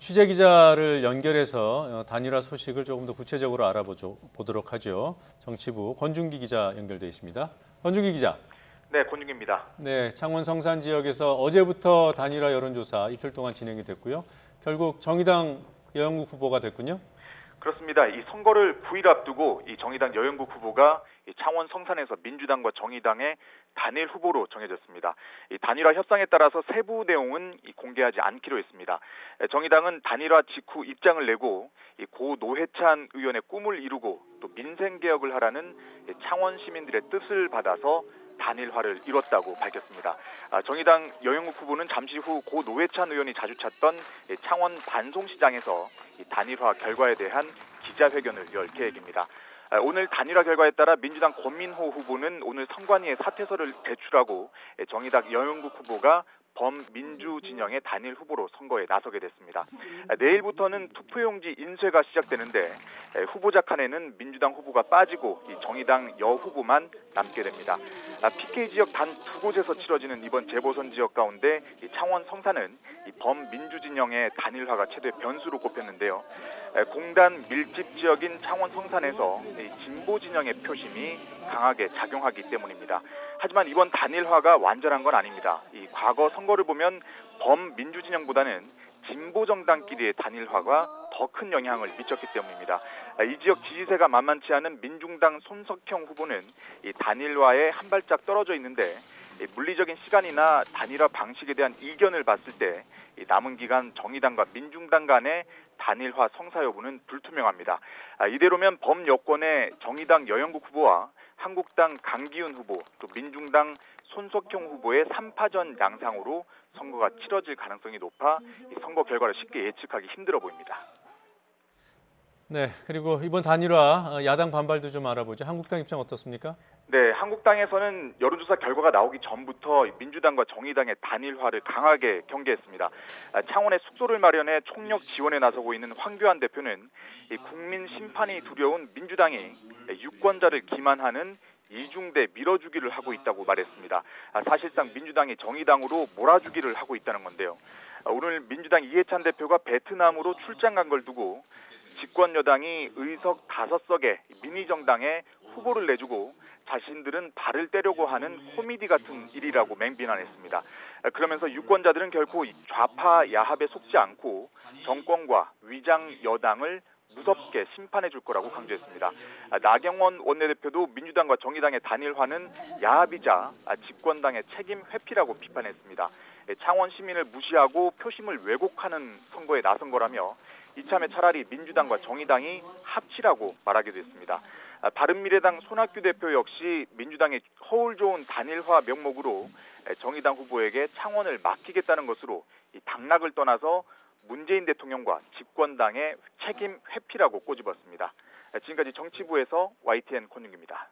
취재 기자를 연결해서 단일화 소식을 조금 더 구체적으로 알아보도록 하죠. 정치부 권준기 기자 연결돼 있습니다. 권준기 기자. 네, 권준기입니다. 네, 창원 성산 지역에서 어제부터 단일화 여론조사 이틀 동안 진행이 됐고요. 결국 정의당 여영국 후보가 됐군요. 그렇습니다. 이 선거를 9일 앞두고 이 정의당 여영국 후보가 이 창원 성산에서 민주당과 정의당의 단일 후보로 정해졌습니다. 이 단일화 협상에 따라서 세부 내용은 공개하지 않기로 했습니다. 정의당은 단일화 직후 입장을 내고 이 고 노회찬 의원의 꿈을 이루고 또 민생 개혁을 하라는 창원 시민들의 뜻을 받아서 단일화를 이뤘다고 밝혔습니다. 정의당 여영국 후보는 잠시 후 고 노회찬 의원이 자주 찾던 창원 반송시장에서 단일화 결과에 대한 기자회견을 열 계획입니다. 오늘 단일화 결과에 따라 민주당 권민호 후보는 오늘 선관위에 사퇴서를 제출하고 정의당 여영국 후보가 범민주 진영의 단일 후보로 선거에 나서게 됐습니다. 내일부터는 투표용지 인쇄가 시작되는데 후보자 칸에는 민주당 후보가 빠지고 이 정의당 여 후보만 남게 됩니다. PK 지역 단 두 곳에서 치러지는 이번 재보선 지역 가운데 이 창원 성산은 이 범민주 진영의 단일화가 최대 변수로 꼽혔는데요. 공단 밀집 지역인 창원 성산에서 진보 진영의 표심이 강하게 작용하기 때문입니다. 하지만 이번 단일화가 완전한 건 아닙니다. 이 과거 선거를 보면 범민주 진영보다는 진보 정당끼리의 단일화가 더 큰 영향을 미쳤기 때문입니다. 이 지역 지지세가 만만치 않은 민중당 손석형 후보는 이 단일화에 한 발짝 떨어져 있는데 물리적인 시간이나 단일화 방식에 대한 이견을 봤을 때 남은 기간 정의당과 민중당 간의 단일화 성사 여부는 불투명합니다. 이대로면 범여권의 정의당 여영국 후보와 한국당 강기훈 후보, 또 민중당 손석형 후보의 3파전 양상으로 선거가 치러질 가능성이 높아 선거 결과를 쉽게 예측하기 힘들어 보입니다. 네, 그리고 이번 단일화 야당 반발도 좀 알아보죠. 한국당 입장 어떻습니까? 네, 한국당에서는 여론조사 결과가 나오기 전부터 민주당과 정의당의 단일화를 강하게 경계했습니다. 창원에 숙소를 마련해 총력 지원에 나서고 있는 황교안 대표는 국민 심판이 두려운 민주당이 유권자를 기만하는 이중대 밀어주기를 하고 있다고 말했습니다. 사실상 민주당이 정의당으로 몰아주기를 하고 있다는 건데요. 오늘 민주당 이해찬 대표가 베트남으로 출장 간 걸 두고 집권 여당이 의석 5석의 미니정당에 후보를 내주고 자신들은 발을 떼려고 하는 코미디 같은 일이라고 맹비난했습니다. 그러면서 유권자들은 결코 좌파 야합에 속지 않고 정권과 위장 여당을 무섭게 심판해 줄 거라고 강조했습니다. 나경원 원내대표도 민주당과 정의당의 단일화는 야합이자 집권당의 책임 회피라고 비판했습니다. 창원 시민을 무시하고 표심을 왜곡하는 선거에 나선 거라며 이참에 차라리 민주당과 정의당이 합치라고 말하기도 했습니다. 바른미래당 손학규 대표 역시 민주당의 허울 좋은 단일화 명목으로 정의당 후보에게 창원을 맡기겠다는 것으로 당락을 떠나서 문재인 대통령과 집권당의 책임 회피라고 꼬집었습니다. 지금까지 정치부에서 YTN 권윤기입니다.